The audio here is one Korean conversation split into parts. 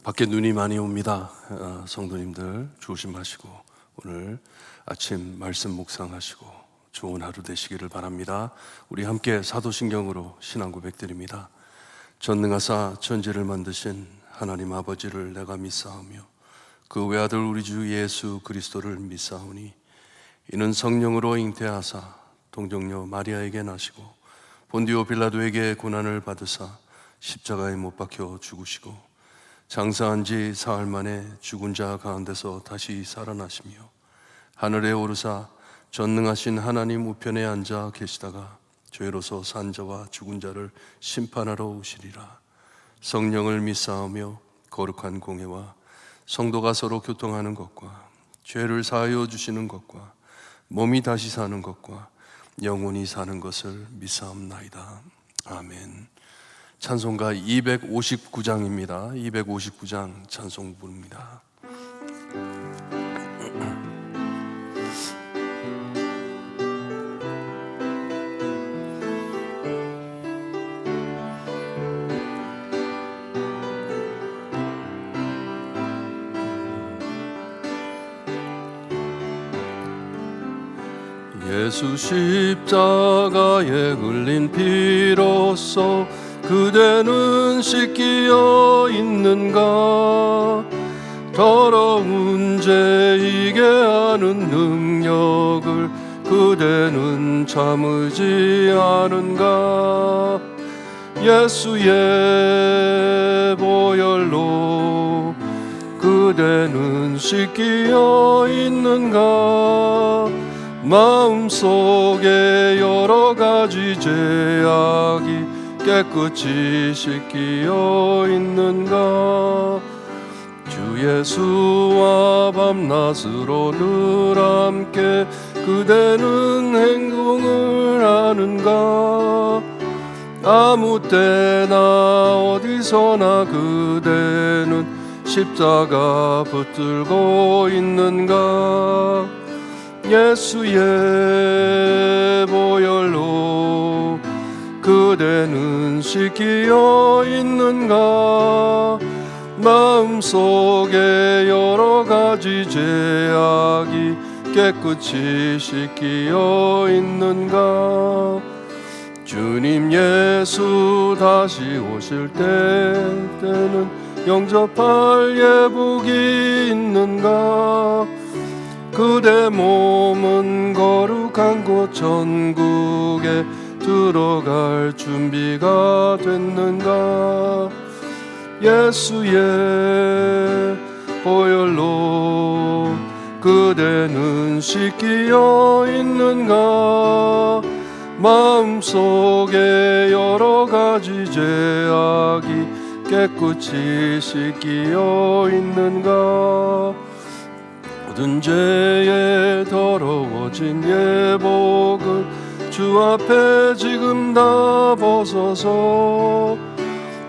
밖에 눈이 많이 옵니다. 성도님들 조심하시고 오늘 아침 말씀 묵상하시고 좋은 하루 되시기를 바랍니다. 우리 함께 사도신경으로 신앙 고백드립니다. 전능하사 천지를 만드신 하나님 아버지를 내가 믿사오며 그 외아들 우리 주 예수 그리스도를 믿사오니 이는 성령으로 잉태하사 동정녀 마리아에게 나시고 본디오 빌라도에게 고난을 받으사 십자가에 못 박혀 죽으시고 장사한 지 사흘 만에 죽은 자 가운데서 다시 살아나시며 하늘에 오르사 전능하신 하나님 우편에 앉아 계시다가 죄로서 산 자와 죽은 자를 심판하러 오시리라. 성령을 믿사오며 거룩한 공회와 성도가 서로 교통하는 것과 죄를 사하여 주시는 것과 몸이 다시 사는 것과 영원히 사는 것을 믿사옵나이다. 아멘. 찬송가 259장입니다. 259장 찬송 부릅니다. 예수 십자가에 흘린 피로써 그대는 씻기어 있는가? 더러운 죄 이게 하는 능력을 그대는 참으지 않은가? 예수의 보혈로 그대는 씻기어 있는가? 마음속에 여러 가지 죄악이 깨끗이 씻기어 있는가? 주 예수와 밤낮으로 늘 함께 그대는 행동을 하는가? 아무 때나 어디서나 그대는 십자가 붙들고 있는가? 예수의 보혈로 그대는 씻기어 있는가? 마음속에 여러 가지 죄악이 깨끗이 씻기어 있는가? 주님 예수 다시 오실 때는 영접할 예복이 있는가? 그대 몸은 거룩한 곳 천국에 들어갈 준비가 됐는가? 예수의 보혈로 그대는 씻기어 있는가? 마음속에 여러 가지 죄악이 깨끗이 씻기어 있는가? 모든 죄에 더러워진 예복을 주 앞에 지금 다 벗어서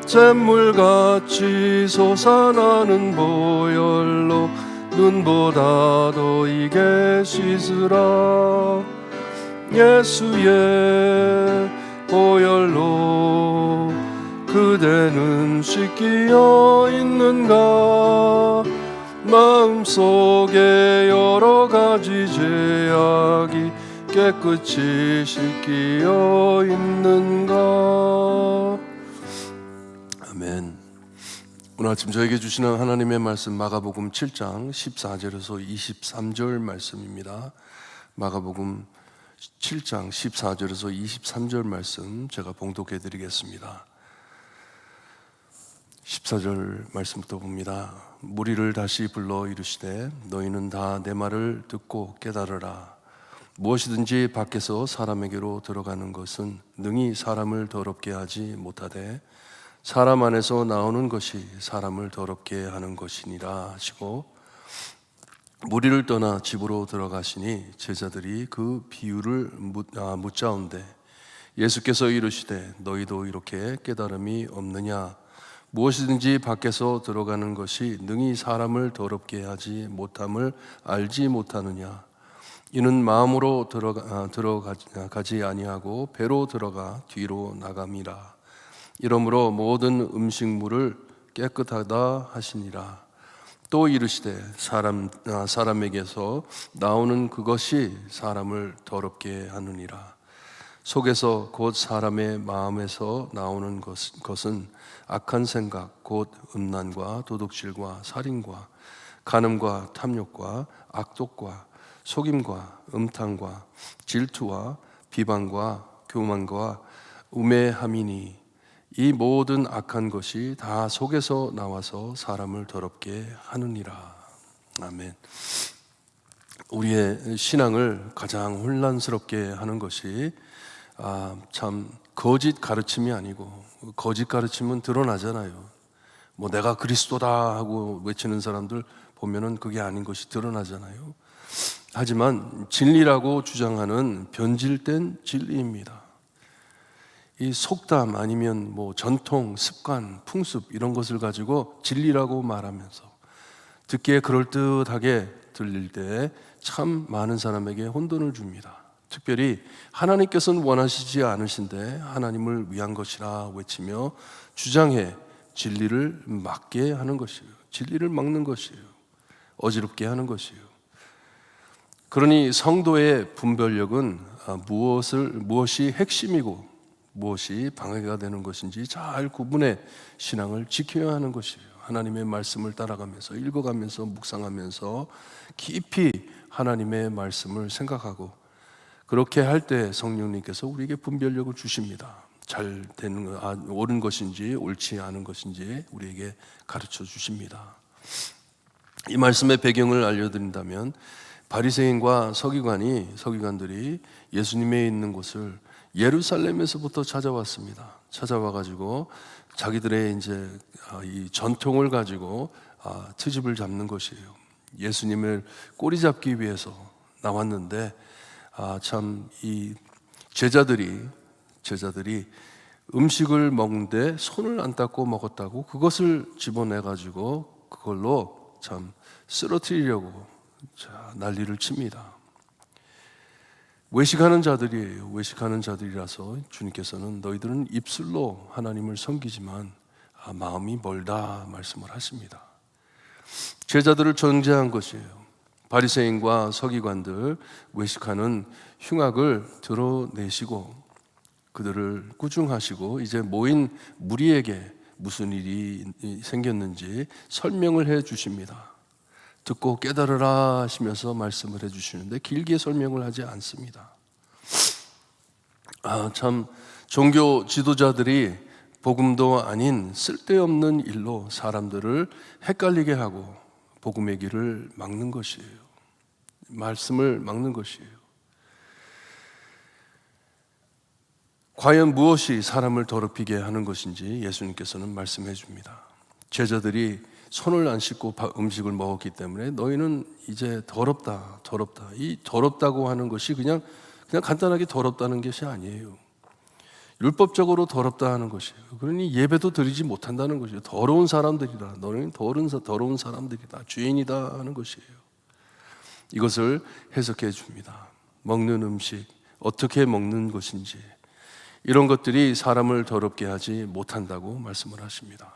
샘물같이 솟아나는 보혈로 눈보다 더 이게 씻으라. 예수의 보혈로 그대는 씻기어 있는가? 마음속에 여러 가지 죄악이 깨끗이 씻기어 있는가? 아멘. 오늘 아침 저에게 주시는 하나님의 말씀 마가복음 7장 14절에서 23절 말씀입니다. 마가복음 7장 14절에서 23절 말씀 제가 봉독해 드리겠습니다. 14절 말씀부터 봅니다. 무리를 다시 불러 이르시되 너희는 다 내 말을 듣고 깨달으라. 무엇이든지 밖에서 사람에게로 들어가는 것은 능히 사람을 더럽게 하지 못하되 사람 안에서 나오는 것이 사람을 더럽게 하는 것이니라 하시고, 무리를 떠나 집으로 들어가시니 제자들이 그 비유를 묻자온대 예수께서 이르시되 너희도 이렇게 깨달음이 없느냐? 무엇이든지 밖에서 들어가는 것이 능히 사람을 더럽게 하지 못함을 알지 못하느냐? 이는 마음으로 들어가지 아니하고 배로 들어가 뒤로 나감이라. 이러므로 모든 음식물을 깨끗하다 하시니라. 또 이르시되 사람에게서 나오는 그것이 사람을 더럽게 하느니라. 속에서 곧 사람의 마음에서 나오는 것은 악한 생각 곧 음란과 도둑질과 살인과 간음과 탐욕과 악독과 속임과 음탕과 질투와 비방과 교만과 우매함이니 이 모든 악한 것이 다 속에서 나와서 사람을 더럽게 하느니라. 아멘. 우리의 신앙을 가장 혼란스럽게 하는 것이 참 거짓 가르침이 아니고, 거짓 가르침은 드러나잖아요. 뭐 내가 그리스도다 하고 외치는 사람들 보면은 그게 아닌 것이 드러나잖아요. 하지만 진리라고 주장하는 변질된 진리입니다. 이 속담 아니면 뭐 전통, 습관, 풍습 이런 것을 가지고 진리라고 말하면서 듣기에 그럴듯하게 들릴 때 참 많은 사람에게 혼돈을 줍니다. 특별히 하나님께서는 원하시지 않으신데 하나님을 위한 것이라 외치며 주장해 진리를 막게 하는 것이에요. 진리를 막는 것이에요. 어지럽게 하는 것이에요. 그러니 성도의 분별력은 무엇이 핵심이고 무엇이 방해가 되는 것인지 잘 구분해 신앙을 지켜야 하는 것이에요. 하나님의 말씀을 따라가면서 읽어가면서 묵상하면서 깊이 하나님의 말씀을 생각하고 그렇게 할 때 성령님께서 우리에게 분별력을 주십니다. 잘 되는 옳은 것인지 옳지 않은 것인지 우리에게 가르쳐 주십니다. 이 말씀의 배경을 알려드린다면 바리새인과 서기관들이 예수님의 있는 곳을 예루살렘에서부터 찾아왔습니다. 찾아와가지고 자기들의 이제 이 전통을 가지고 트집을 잡는 것이에요. 예수님을 꼬리 잡기 위해서 나왔는데 참 이 제자들이 음식을 먹는데 손을 안 닦고 먹었다고 그것을 집어내가지고 그걸로 참 쓰러뜨리려고 난리를 칩니다. 외식하는 자들이에요. 외식하는 자들이라서 주님께서는 너희들은 입술로 하나님을 섬기지만 마음이 멀다 말씀을 하십니다. 제자들을 정죄한 것이에요. 바리새인과 서기관들 외식하는 흉악을 드러내시고 그들을 꾸중하시고 이제 모인 무리에게 무슨 일이 생겼는지 설명을 해 주십니다. 듣고 깨달으라 하시면서 말씀을 해 주시는데 길게 설명을 하지 않습니다. 참 종교 지도자들이 복음도 아닌 쓸데없는 일로 사람들을 헷갈리게 하고 복음의 길을 막는 것이에요. 말씀을 막는 것이에요. 과연 무엇이 사람을 더럽히게 하는 것인지 예수님께서는 말씀해 줍니다. 제자들이 손을 안 씻고 음식을 먹었기 때문에 너희는 이제 더럽다. 이 더럽다고 하는 것이 그냥 간단하게 더럽다는 것이 아니에요. 율법적으로 더럽다 하는 것이에요. 그러니 예배도 드리지 못한다는 것이에요. 더러운 사람들이다. 너는 더러운 사람들이다. 죄인이다 하는 것이에요. 이것을 해석해 줍니다. 먹는 음식, 어떻게 먹는 것인지 이런 것들이 사람을 더럽게 하지 못한다고 말씀을 하십니다.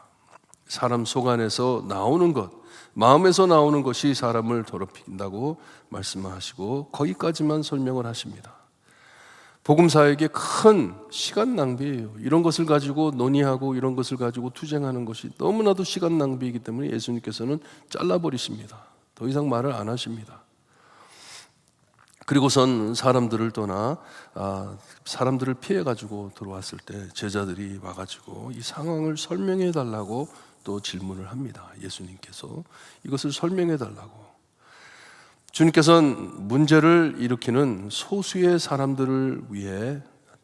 사람 속 안에서 나오는 것, 마음에서 나오는 것이 사람을 더럽힌다고 말씀하시고 거기까지만 설명을 하십니다. 복음사에게 큰 시간 낭비예요. 이런 것을 가지고 논의하고 이런 것을 가지고 투쟁하는 것이 너무나도 시간 낭비이기 때문에 예수님께서는 잘라버리십니다. 더 이상 말을 안 하십니다. 그리고선 사람들을 떠나 사람들을 피해가지고 들어왔을 때 제자들이 와가지고 이 상황을 설명해 달라고 또 질문을 합니다. 예수님께서 이것을 설명해 달라고. 주님께서는 문제를 일으키는 소수의 사람들을 위해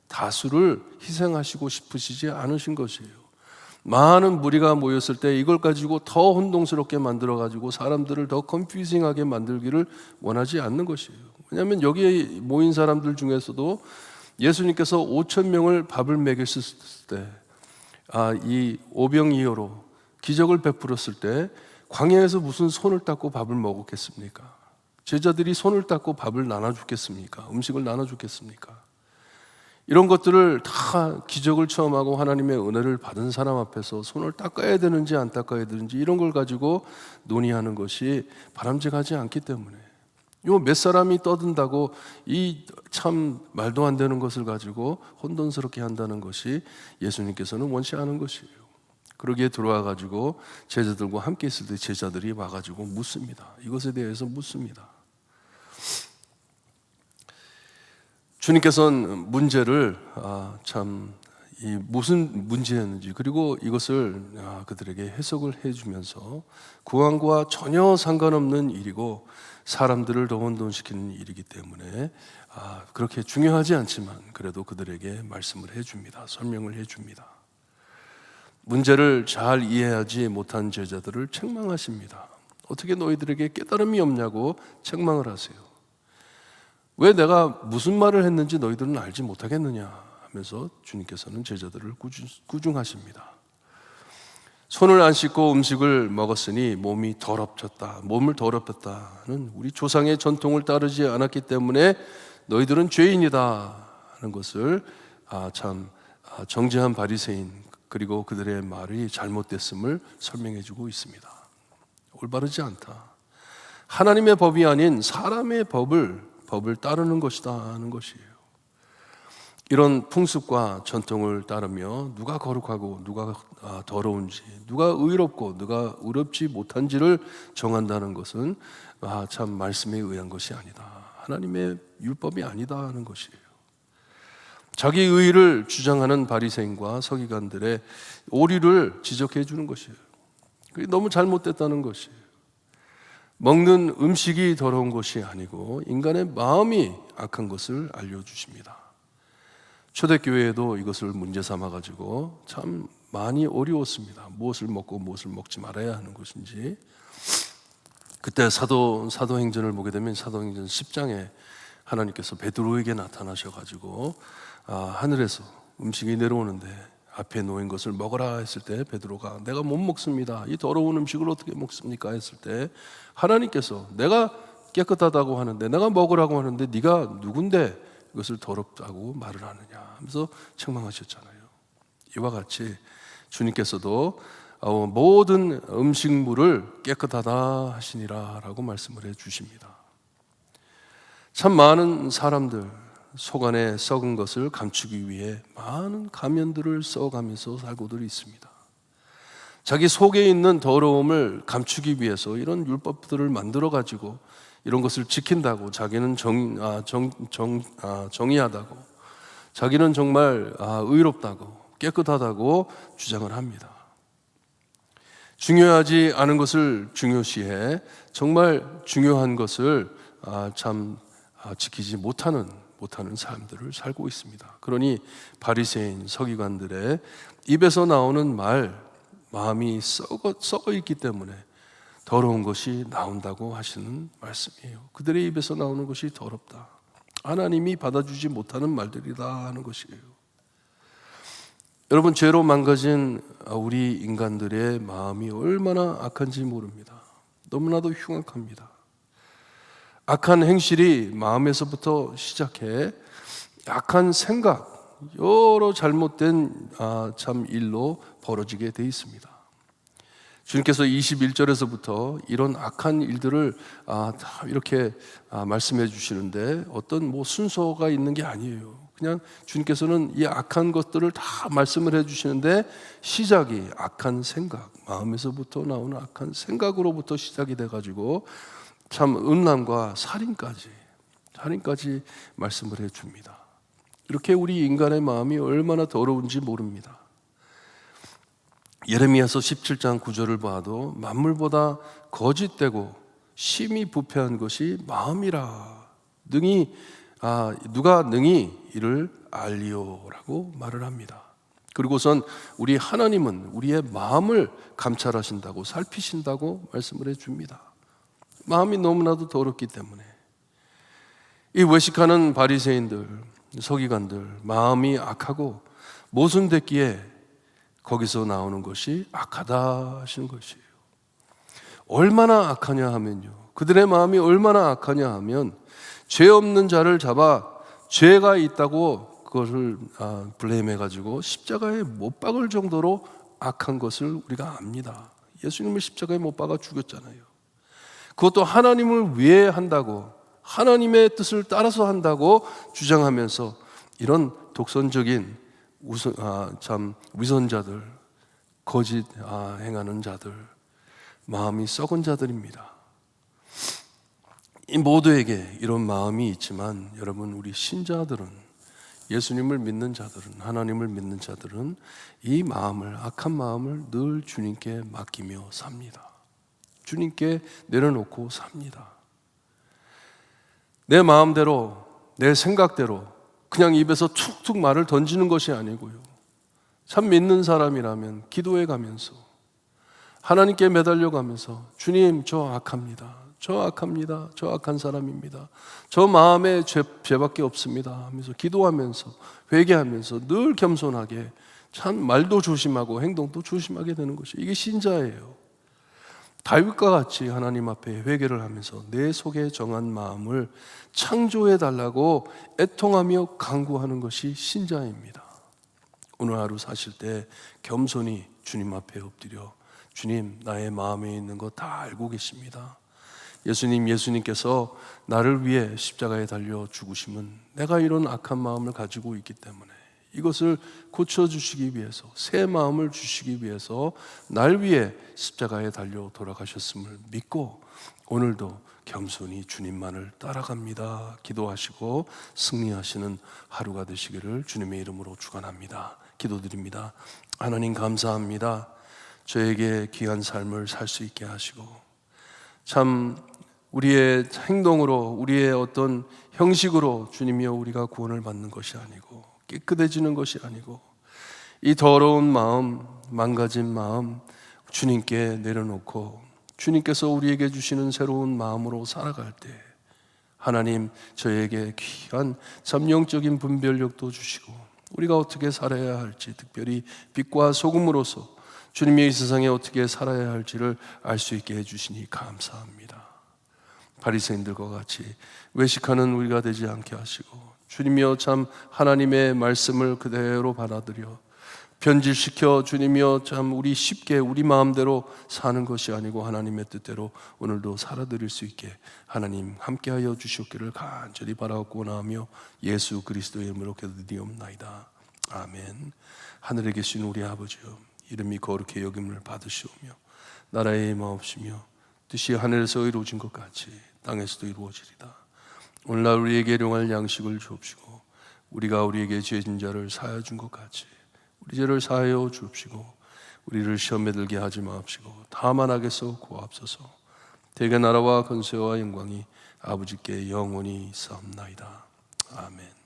다수를 희생하시고 싶으시지 않으신 것이에요. 많은 무리가 모였을 때 이걸 가지고 더 혼동스럽게 만들어가지고 사람들을 더 컨퓨징하게 만들기를 원하지 않는 것이에요. 왜냐하면 여기에 모인 사람들 중에서도 예수님께서 5천 명을 밥을 먹였을 때 이 오병이어로 기적을 베풀었을 때 광야에서 무슨 손을 닦고 밥을 먹었겠습니까? 제자들이 손을 닦고 밥을 나눠주겠습니까? 음식을 나눠주겠습니까? 이런 것들을 다 기적을 체험하고 하나님의 은혜를 받은 사람 앞에서 손을 닦아야 되는지 안 닦아야 되는지 이런 걸 가지고 논의하는 것이 바람직하지 않기 때문에, 요 몇 사람이 떠든다고 이 참 말도 안 되는 것을 가지고 혼돈스럽게 한다는 것이 예수님께서는 원치 않은 것이에요. 그러기에 들어와 가지고 제자들과 함께 있을 때 제자들이 와 가지고 묻습니다. 이것에 대해서 묻습니다. 주님께서는 문제를 무슨 문제였는지, 그리고 이것을 그들에게 해석을 해주면서 구원과 전혀 상관없는 일이고 사람들을 더 혼돈시키는 일이기 때문에 그렇게 중요하지 않지만 그래도 그들에게 말씀을 해줍니다. 설명을 해줍니다. 문제를 잘 이해하지 못한 제자들을 책망하십니다. 어떻게 너희들에게 깨달음이 없냐고 책망을 하세요. 왜 내가 무슨 말을 했는지 너희들은 알지 못하겠느냐 하면서 주님께서는 제자들을 꾸중하십니다. 손을 안 씻고 음식을 먹었으니 몸이 더럽혔다. 몸을 더럽혔다는 우리 조상의 전통을 따르지 않았기 때문에 너희들은 죄인이다 하는 것을 정죄한 바리새인, 그리고 그들의 말이 잘못됐음을 설명해주고 있습니다. 올바르지 않다. 하나님의 법이 아닌 사람의 법을 따르는 것이다 하는 것이에요. 이런 풍습과 전통을 따르며 누가 거룩하고 누가 더러운지, 누가 의롭고 누가 의롭지 못한지를 정한다는 것은 참 말씀에 의한 것이 아니다. 하나님의 율법이 아니다 하는 것이에요. 자기 의의를 주장하는 바리새인과 서기관들의 오류를 지적해 주는 것이에요. 그게 너무 잘못됐다는 것이에요. 먹는 음식이 더러운 것이 아니고 인간의 마음이 악한 것을 알려주십니다. 초대교회에도 이것을 문제 삼아가지고 참 많이 어려웠습니다. 무엇을 먹고 무엇을 먹지 말아야 하는 것인지. 그때 사도행전을 보게 되면 사도행전 10장에 하나님께서 베드로에게 나타나셔가지고 하늘에서 음식이 내려오는데 앞에 놓인 것을 먹어라 했을 때 베드로가 내가 못 먹습니다. 이 더러운 음식을 어떻게 먹습니까? 했을 때 하나님께서 내가 깨끗하다고 하는데, 내가 먹으라고 하는데 네가 누군데 이것을 더럽다고 말을 하느냐 하면서 책망하셨잖아요. 이와 같이 주님께서도 모든 음식물을 깨끗하다 하시니라 라고 말씀을 해 주십니다. 참 많은 사람들 속 안에 썩은 것을 감추기 위해 많은 가면들을 써가면서 살고들 있습니다. 자기 속에 있는 더러움을 감추기 위해서 이런 율법들을 만들어 가지고 이런 것을 지킨다고 자기는 정의하다고, 자기는 정말 의롭다고 깨끗하다고 주장을 합니다. 중요하지 않은 것을 중요시해 정말 중요한 것을 지키지 못하는 삶들을 살고 있습니다. 그러니 바리새인 서기관들의 입에서 나오는 마음이 썩어 있기 때문에 더러운 것이 나온다고 하시는 말씀이에요. 그들의 입에서 나오는 것이 더럽다. 하나님이 받아주지 못하는 말들이다 하는 것이에요. 여러분, 죄로 망가진 우리 인간들의 마음이 얼마나 악한지 모릅니다. 너무나도 흉악합니다. 악한 행실이 마음에서부터 시작해 악한 생각, 여러 잘못된 일로 벌어지게 돼 있습니다. 주님께서 21절에서부터 이런 악한 일들을 다 이렇게 말씀해 주시는데 어떤 순서가 있는 게 아니에요. 그냥 주님께서는 이 악한 것들을 다 말씀을 해 주시는데 시작이 악한 생각, 마음에서부터 나오는 악한 생각으로부터 시작이 돼가지고 참 음란과 살인까지 말씀을 해 줍니다. 이렇게 우리 인간의 마음이 얼마나 더러운지 모릅니다. 예레미야서 17장 9절을 봐도 만물보다 거짓되고 심히 부패한 것이 마음이라 누가 능히 이를 알리오라고 말을 합니다. 그리고선 우리 하나님은 우리의 마음을 감찰하신다고, 살피신다고 말씀을 해줍니다. 마음이 너무나도 더럽기 때문에 이 외식하는 바리새인들, 서기관들 마음이 악하고 모순됐기에 거기서 나오는 것이 악하다 하시는 것이에요. 얼마나 악하냐 하면요, 그들의 마음이 얼마나 악하냐 하면 죄 없는 자를 잡아 죄가 있다고 그것을 블레임해가지고 십자가에 못 박을 정도로 악한 것을 우리가 압니다. 예수님을 십자가에 못 박아 죽였잖아요. 그것도 하나님을 위해 한다고, 하나님의 뜻을 따라서 한다고 주장하면서 이런 독선적인 참 위선자들, 거짓 행하는 자들, 마음이 썩은 자들입니다. 이 모두에게 이런 마음이 있지만 여러분, 우리 신자들은, 예수님을 믿는 자들은, 하나님을 믿는 자들은 이 마음을, 악한 마음을 늘 주님께 맡기며 삽니다. 주님께 내려놓고 삽니다. 내 마음대로, 내 생각대로 그냥 입에서 툭툭 말을 던지는 것이 아니고요, 참 믿는 사람이라면 기도해 가면서 하나님께 매달려 가면서 주님, 저 악합니다. 저 악합니다. 저 악한 사람입니다. 저 마음에 죄밖에 없습니다 하면서 기도하면서 회개하면서 늘 겸손하게, 참 말도 조심하고 행동도 조심하게 되는 것이, 이게 신자예요. 다윗과 같이 하나님 앞에 회개를 하면서 내 속에 정한 마음을 창조해 달라고 애통하며 간구하는 것이 신자입니다. 오늘 하루 사실 때 겸손히 주님 앞에 엎드려, 주님, 나의 마음에 있는 거 다 알고 계십니다. 예수님께서 나를 위해 십자가에 달려 죽으심은 내가 이런 악한 마음을 가지고 있기 때문에 이것을 고쳐주시기 위해서, 새 마음을 주시기 위해서 날 위해 십자가에 달려 돌아가셨음을 믿고 오늘도 겸손히 주님만을 따라갑니다 기도하시고 승리하시는 하루가 되시기를 주님의 이름으로 축원합니다. 기도드립니다. 하나님, 감사합니다. 저에게 귀한 삶을 살 수 있게 하시고, 참 우리의 행동으로, 우리의 어떤 형식으로 주님이여 우리가 구원을 받는 것이 아니고, 깨끗해지는 것이 아니고, 이 더러운 마음, 망가진 마음 주님께 내려놓고 주님께서 우리에게 주시는 새로운 마음으로 살아갈 때 하나님, 저에게 귀한 잠영적인 분별력도 주시고 우리가 어떻게 살아야 할지, 특별히 빛과 소금으로서 주님이 이 세상에 어떻게 살아야 할지를 알 수 있게 해주시니 감사합니다. 바리새인들과 같이 외식하는 우리가 되지 않게 하시고, 주님이여 참 하나님의 말씀을 그대로 받아들여 변질시켜 주님이여 참 우리 쉽게 우리 마음대로 사는 것이 아니고 하나님의 뜻대로 오늘도 살아드릴 수 있게 하나님 함께하여 주시옵기를 간절히 바라고 나오며 예수 그리스도의 이름으로 기도드리옵나이다. 아멘. 하늘에 계신 우리 아버지여, 이름이 거룩히 여김을 받으시오며 나라의 임하옵시며 뜻이 하늘에서 이루어진 것 같이 땅에서도 이루어지리다. 오늘날 우리에게 일용할 양식을 주옵시고 우리가 우리에게 죄진 자를 사하여 준 것 같이 우리 죄를 사하여 주옵시고 우리를 시험에 들게 하지 마옵시고 다만 악에서 구하옵소서. 대개 나라와 권세와 영광이 아버지께 영원히 있사옵나이다. 아멘.